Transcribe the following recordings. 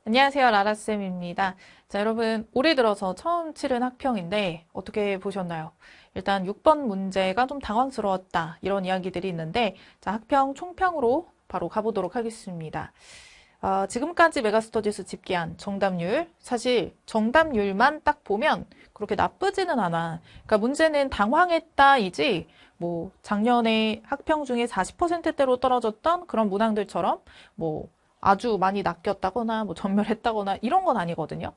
안녕하세요, 라라쌤입니다. 자, 여러분, 올해 들어서 처음 치른 학평인데 어떻게 보셨나요? 일단 6번 문제가 좀 당황스러웠다, 이런 이야기들이 있는데, 자, 학평 총평으로 바로 가보도록 하겠습니다. 지금까지 메가스터디스 집계한 정답률, 사실 정답률만 딱 보면 그렇게 나쁘지는 않아. 그러니까 문제는 당황했다이지, 뭐 작년에 학평 중에 40%대로 떨어졌던 그런 문항들처럼 뭐 아주 많이 낚였다거나 뭐 전멸했다거나 이런 건 아니거든요.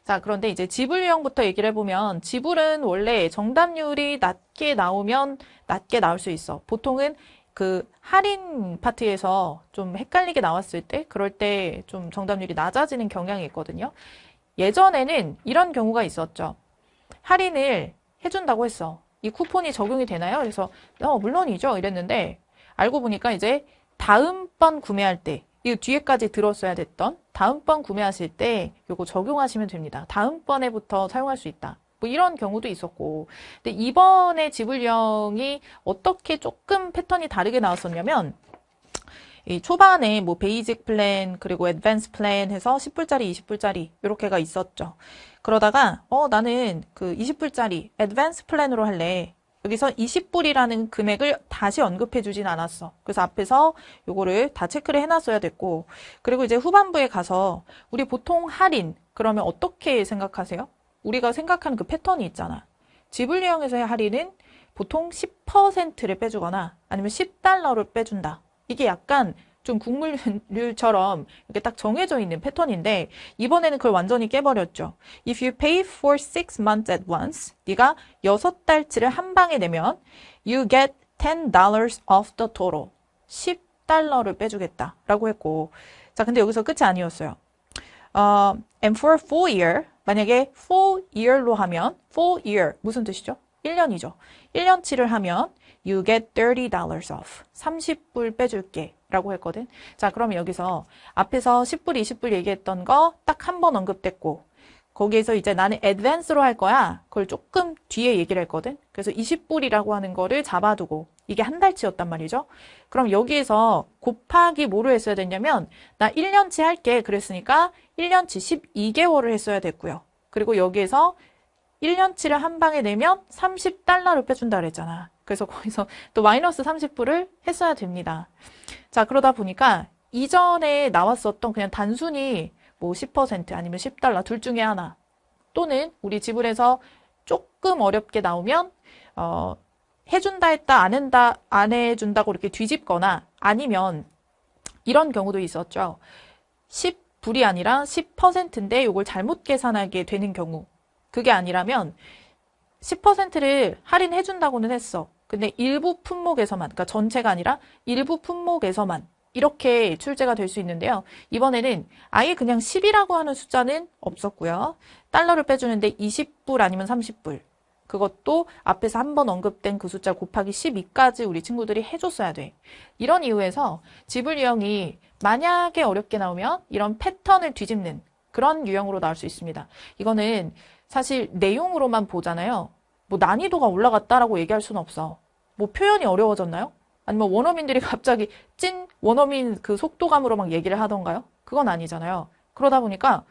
자, 그런데 이제 지불 유형부터 얘기를 해보면 지불은 원래 정답률이 낮게 나오면 낮게 나올 수 있어. 보통은 그 할인 파트에서 좀 헷갈리게 나왔을 때 그럴 때 좀 정답률이 낮아지는 경향이 있거든요. 예전에는 이런 경우가 있었죠. 할인을 해준다고 했어. 이 쿠폰이 적용이 되나요? 그래서 물론이죠. 이랬는데 알고 보니까 이제 다음번 구매할 때 이 뒤에까지 들었어야 됐던 다음번 구매하실 때 요거 적용하시면 됩니다. 다음번에부터 사용할 수 있다. 뭐 이런 경우도 있었고. 근데 이번에 지불령이 어떻게 조금 패턴이 다르게 나왔었냐면 이 초반에 뭐 베이직 플랜 그리고 애드밴스 플랜 해서 10불짜리, 20불짜리 이렇게가 있었죠. 그러다가 나는 그 20불짜리 애드밴스 플랜으로 할래. 여기서 20불이라는 금액을 다시 언급해 주진 않았어. 그래서 앞에서 요거를 다 체크를 해놨어야 됐고, 그리고 이제 후반부에 가서 우리 보통 할인 그러면 어떻게 생각하세요? 우리가 생각하는 그 패턴이 있잖아. 지불 유형에서의 할인은 보통 10%를 빼주거나 아니면 10달러를 빼준다. 이게 약간 좀 국물률처럼 이렇게 딱 정해져 있는 패턴인데 이번에는 그걸 완전히 깨버렸죠. If you pay for 6 months at once, 네가 6달치를 한 방에 내면 you get $10 off the total. 10달러를 빼주겠다라고 했고 자, 근데 여기서 끝이 아니었어요. And for a full year, 만약에 full year로 하면 full year 무슨 뜻이죠? 1년이죠. 1년치를 하면 you get $30 off. 30불 빼줄게 라고 했거든. 자, 그러면 여기서 앞에서 10불, 20불 얘기했던 거 딱 한 번 언급됐고 거기에서 이제 나는 advance로 할 거야. 그걸 조금 뒤에 얘기를 했거든. 그래서 20불이라고 하는 거를 잡아두고 이게 한 달치였단 말이죠. 그럼 여기에서 곱하기 뭐로 했어야 됐냐면 나 1년치 할게 그랬으니까 1년치 12개월을 했어야 됐고요. 그리고 여기에서 1년치를 한 방에 내면 30달러를 빼준다 그랬잖아. 그래서 거기서 또 마이너스 30불을 했어야 됩니다. 자, 그러다 보니까 이전에 나왔었던 그냥 단순히 뭐 10% 아니면 10달러 둘 중에 하나 또는 우리 지불에서 조금 어렵게 나오면 해준다 했다 안 한다 안 해준다고 이렇게 뒤집거나 아니면 이런 경우도 있었죠. 10불이 아니라 10%인데 이걸 잘못 계산하게 되는 경우 그게 아니라면 10%를 할인해준다고는 했어. 근데 일부 품목에서만, 그러니까 전체가 아니라 일부 품목에서만 이렇게 출제가 될 수 있는데요. 이번에는 아예 그냥 10이라고 하는 숫자는 없었고요. 달러를 빼주는데 20불 아니면 30불. 그것도 앞에서 한번 언급된 그 숫자 곱하기 12까지 우리 친구들이 해줬어야 돼. 이런 이유에서 지불 유형이 만약에 어렵게 나오면 이런 패턴을 뒤집는 그런 유형으로 나올 수 있습니다. 이거는 사실 내용으로만 보잖아요. 뭐 난이도가 올라갔다라고 얘기할 수는 없어. 뭐 표현이 어려워졌나요? 아니면 원어민들이 갑자기 찐 원어민 그 속도감으로 막 얘기를 하던가요? 그건 아니잖아요. 그러다 보니까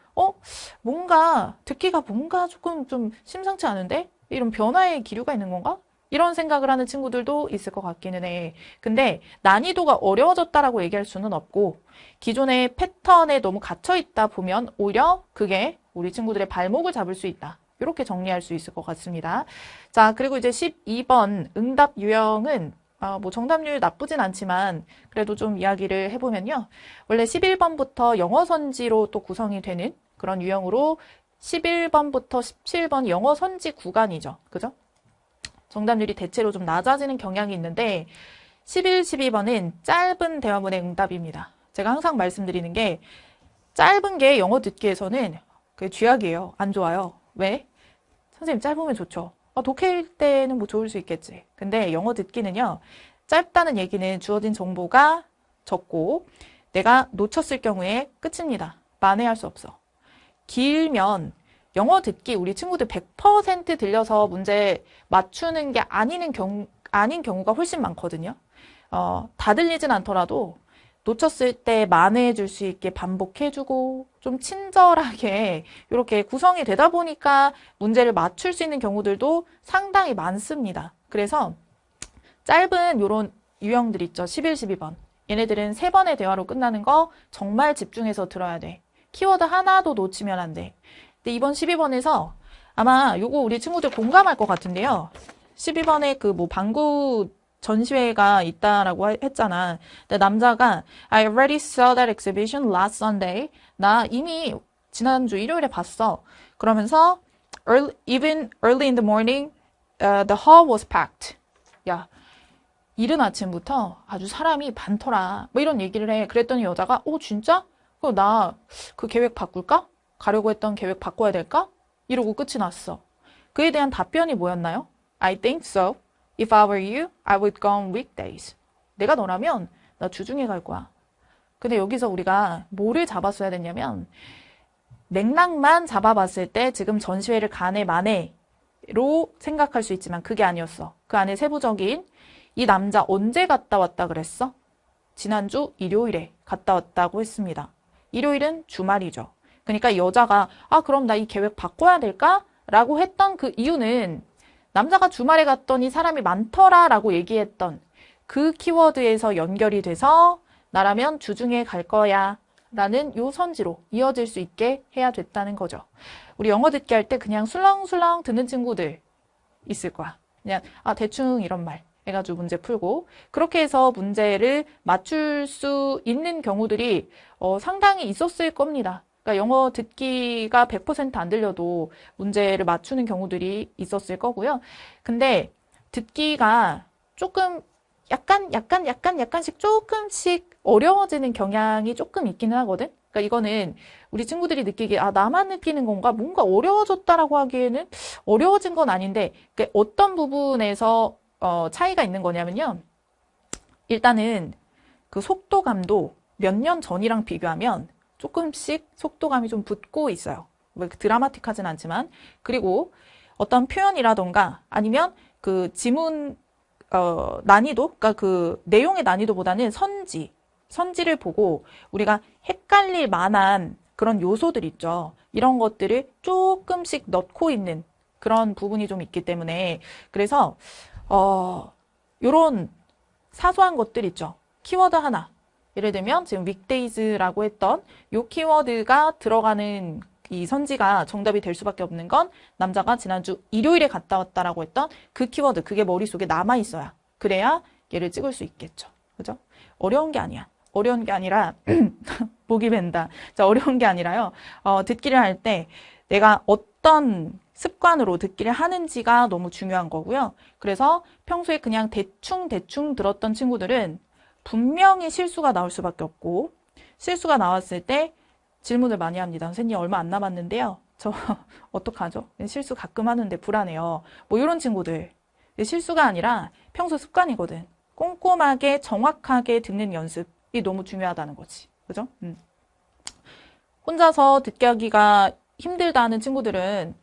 뭔가 듣기가 뭔가 조금 좀 심상치 않은데? 이런 변화의 기류가 있는 건가? 이런 생각을 하는 친구들도 있을 것 같기는 해. 근데 난이도가 어려워졌다라고 얘기할 수는 없고 기존의 패턴에 너무 gat혀 있다 보면 오히려 그게 우리 친구들의 발목을 잡을 수 있다. 이렇게 정리할 수 있을 것 같습니다. 자, 그리고 이제 12번 응답 유형은 뭐 정답률 나쁘진 않지만 그래도 좀 이야기를 해보면요. 원래 11번부터 영어 선지로 또 구성이 되는 그런 유형으로 11번부터 17번 영어 선지 구간이죠. 그죠? 정답률이 대체로 좀 낮아지는 경향이 있는데 11, 12번은 짧은 대화문의 응답입니다. 제가 항상 말씀드리는 게 짧은 게 영어 듣기에서는 그게 쥐약이에요. 안 좋아요. 왜? 선생님 짧으면 좋죠. 독해일 때는 뭐 좋을 수 있겠지. 근데 영어 듣기는요. 짧다는 얘기는 주어진 정보가 적고 내가 놓쳤을 경우에 끝입니다. 만회할 수 없어. 길면 영어 듣기 우리 친구들 100% 들려서 문제 맞추는 게 아닌 경우가 훨씬 많거든요. 다 들리진 않더라도 놓쳤을 때 만회해 줄 수 있게 반복해 주고 좀 친절하게 이렇게 구성이 되다 보니까 문제를 맞출 수 있는 경우들도 상당히 많습니다. 그래서 짧은 요런 유형들 있죠. 11, 12번. 얘네들은 3번의 대화로 끝나는 거 정말 집중해서 들어야 돼. 키워드 하나도 놓치면 안 돼. 근데 이번 12번에서 아마 요거 우리 친구들 공감할 것 같은데요. 12번에 그 뭐 방구 전시회가 있다라고 했잖아. 근데 남자가 I already saw that exhibition last Sunday. 나 이미 지난주 일요일에 봤어. 그러면서 even early in the morning, the hall was packed. 야, 이른 아침부터 아주 사람이 많더라. 뭐 이런 얘기를 해. 그랬더니 여자가 진짜? 그럼 나 그 계획 바꿀까? 가려고 했던 계획 바꿔야 될까? 이러고 끝이 났어. 그에 대한 답변이 뭐였나요? I think so. If I were you, I would go on weekdays. 내가 너라면 나 주중에 갈 거야. 근데 여기서 우리가 뭐를 잡았어야 됐냐면 맥락만 잡아봤을 때 지금 전시회를 가네 마네로 생각할 수 있지만 그게 아니었어. 그 안에 세부적인 이 남자 언제 갔다 왔다 그랬어? 지난주 일요일에 갔다 왔다고 했습니다. 일요일은 주말이죠. 그러니까 여자가 그럼 나 이 계획 바꿔야 될까? 라고 했던 그 이유는 남자가 주말에 갔더니 사람이 많더라 라고 얘기했던 그 키워드에서 연결이 돼서 나라면 주중에 갈 거야 라는 요 선지로 이어질 수 있게 해야 됐다는 거죠. 우리 영어 듣기 할 때 그냥 술렁술렁 듣는 친구들 있을 거야. 그냥 대충 이런 말 해가지고 문제 풀고 그렇게 해서 문제를 맞출 수 있는 경우들이 상당히 있었을 겁니다. 그러니까 영어 듣기가 100% 안 들려도 문제를 맞추는 경우들이 있었을 거고요. 근데 듣기가 조금 약간씩 조금씩 어려워지는 경향이 조금 있기는 하거든. 그러니까 이거는 우리 친구들이 느끼기에 나만 느끼는 건가? 뭔가 어려워졌다라고 하기에는 어려워진 건 아닌데 그러니까 어떤 부분에서 차이가 있는 거냐면요. 일단은 그 속도감도 몇 년 전이랑 비교하면 조금씩 속도감이 좀 붙고 있어요. 뭐 드라마틱하진 않지만. 그리고 어떤 표현이라던가 아니면 그 지문 난이도, 그러니까 그 내용의 난이도보다는 선지를 보고 우리가 헷갈릴 만한 그런 요소들 있죠. 이런 것들을 조금씩 넣고 있는 그런 부분이 좀 있기 때문에 그래서 요런 사소한 것들 있죠. 키워드 하나. 예를 들면 지금 weekdays라고 했던 요 키워드가 들어가는 이 선지가 정답이 될 수밖에 없는 건 남자가 지난주 일요일에 갔다 왔다라고 했던 그 키워드, 그게 머릿속에 남아있어야 그래야 얘를 찍을 수 있겠죠. 그죠? 어려운 게 아니야. 어려운 게 아니라 목이 벤다. 자, 어려운 게 아니라요. 듣기를 할 때 내가 어떤 습관으로 듣기를 하는지가 너무 중요한 거고요. 그래서 평소에 그냥 대충 들었던 친구들은 분명히 실수가 나올 수밖에 없고 실수가 나왔을 때 질문을 많이 합니다. 선생님 얼마 안 남았는데요. 저 어떡하죠? 실수 가끔 하는데 불안해요. 뭐 이런 친구들. 실수가 아니라 평소 습관이거든. 꼼꼼하게 정확하게 듣는 연습이 너무 중요하다는 거지. 그죠? 혼자서 듣기 하기가 힘들다 하는 친구들은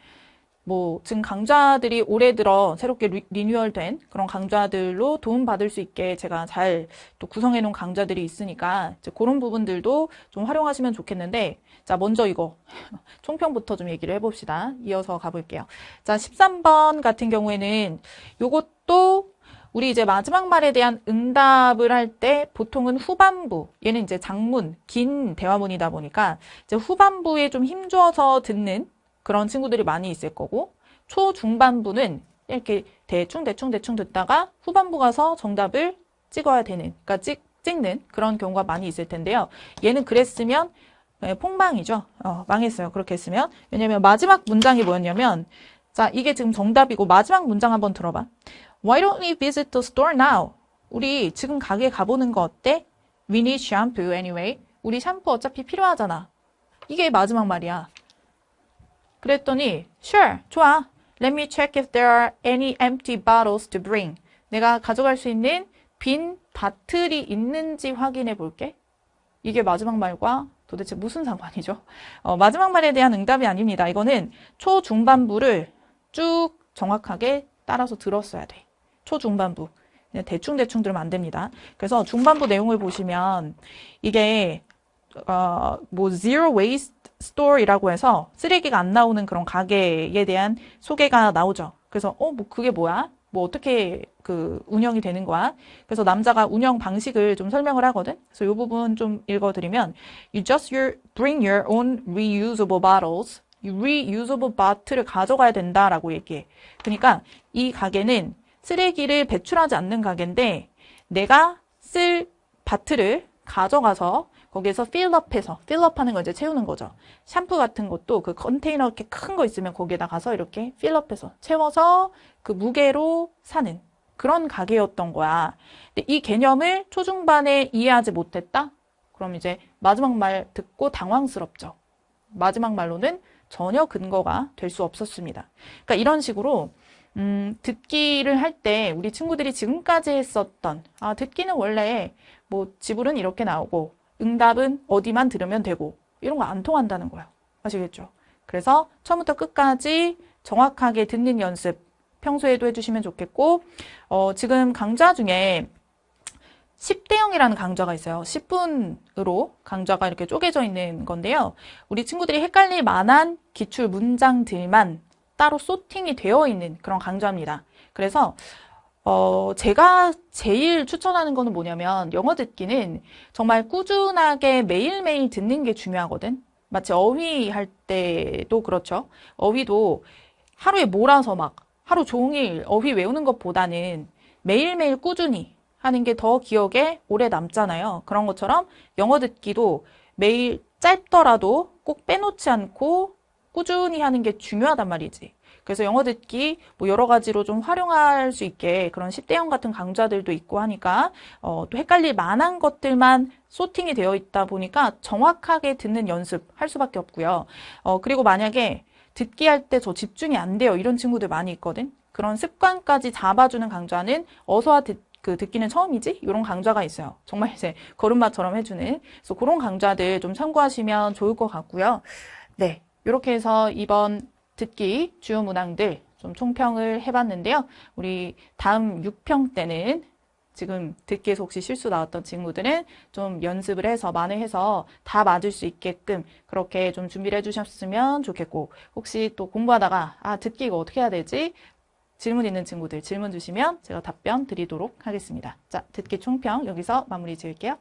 뭐 지금 강좌들이 올해 들어 새롭게 리뉴얼된 그런 강좌들로 도움받을 수 있게 제가 잘 또 구성해 놓은 강좌들이 있으니까 이제 그런 부분들도 좀 활용하시면 좋겠는데 자 먼저 이거 총평부터 좀 얘기를 해봅시다. 이어서 가볼게요. 자 13번 같은 경우에는 요것도 우리 이제 마지막 말에 대한 응답을 할 때 보통은 후반부, 얘는 이제 장문, 긴 대화문이다 보니까 이제 후반부에 좀 힘줘서 듣는 그런 친구들이 많이 있을 거고 초중반부는 이렇게 대충 듣다가 후반부 가서 정답을 찍어야 되는, 그러니까 찍는 그런 경우가 많이 있을 텐데요. 얘는 그랬으면 폭망이죠. 망했어요. 그렇게 했으면. 왜냐면 마지막 문장이 뭐였냐면 자 이게 지금 정답이고 마지막 문장 한번 들어봐. Why don't we visit the store now? 우리 지금 가게 가보는 거 어때? We need shampoo anyway. 우리 샴푸 어차피 필요하잖아. 이게 마지막 말이야. 그랬더니 Sure, 좋아. Let me check if there are any empty bottles to bring. 내가 가져갈 수 있는 빈 바틀이 있는지 확인해 볼게. 이게 마지막 말과 도대체 무슨 상관이죠? 마지막 말에 대한 응답이 아닙니다. 이거는 초중반부를 쭉 정확하게 따라서 들었어야 돼. 초중반부. 그냥 대충대충 들으면 안 됩니다. 그래서 중반부 내용을 보시면 이게 뭐 zero waste store이라고 해서 쓰레기가 안 나오는 그런 가게에 대한 소개가 나오죠. 그래서 뭐 그게 뭐야? 뭐 어떻게 그 운영이 되는 거야? 그래서 남자가 운영 방식을 좀 설명을 하거든. 그래서 이 부분 좀 읽어드리면 You just bring your own reusable bottles. reusable bottle을 가져가야 된다라고 얘기해. 그러니까 이 가게는 쓰레기를 배출하지 않는 가게인데 내가 쓸 바트를 가져가서 거기에서 필업해서 필업하는 거 이제 채우는 거죠. 샴푸 같은 것도 그 컨테이너 이렇게 큰 거 있으면 거기에다 가서 이렇게 필업해서 채워서 그 무게로 사는 그런 가게였던 거야. 근데 이 개념을 초중반에 이해하지 못했다? 그럼 이제 마지막 말 듣고 당황스럽죠. 마지막 말로는 전혀 근거가 될 수 없었습니다. 그러니까 이런 식으로 듣기를 할 때 우리 친구들이 지금까지 했었던 듣기는 원래 뭐 지불은 이렇게 나오고 응답은 어디만 들으면 되고 이런 거 안 통한다는 거예요. 아시겠죠? 그래서 처음부터 끝까지 정확하게 듣는 연습 평소에도 해주시면 좋겠고 지금 강좌 중에 10대0이라는 강좌가 있어요. 10분으로 강좌가 이렇게 쪼개져 있는 건데요. 우리 친구들이 헷갈릴 만한 기출 문장들만 따로 소팅이 되어 있는 그런 강좌입니다. 그래서 제가 제일 추천하는 거는 뭐냐면 영어 듣기는 정말 꾸준하게 매일매일 듣는 게 중요하거든. 마치 어휘 할 때도 그렇죠. 어휘도 하루에 몰아서 막 하루 종일 어휘 외우는 것보다는 매일매일 꾸준히 하는 게 더 기억에 오래 남잖아요. 그런 것처럼 영어 듣기도 매일 짧더라도 꼭 빼놓지 않고 꾸준히 하는 게 중요하단 말이지. 그래서 영어 듣기 뭐 여러 가지로 좀 활용할 수 있게 그런 10대형 같은 강좌들도 있고 하니까 또 헷갈릴 만한 것들만 소팅이 되어 있다 보니까 정확하게 듣는 연습 할 수밖에 없고요. 그리고 만약에 듣기 할 때 저 집중이 안 돼요. 이런 친구들 많이 있거든. 그런 습관까지 잡아주는 강좌는 어서와 듣기는 처음이지? 이런 강좌가 있어요. 정말 이제 걸음마처럼 해주는. 그래서 그런 강좌들 좀 참고하시면 좋을 것 같고요. 네. 이렇게 해서 이번 듣기 주요 문항들 좀 총평을 해봤는데요. 우리 다음 6평 때는 지금 듣기에서 혹시 실수 나왔던 친구들은 좀 연습을 해서 만회해서 다 맞을 수 있게끔 그렇게 좀 준비를 해주셨으면 좋겠고 혹시 또 공부하다가 듣기 이거 어떻게 해야 되지? 질문 있는 친구들 질문 주시면 제가 답변 드리도록 하겠습니다. 자, 듣기 총평 여기서 마무리 지을게요.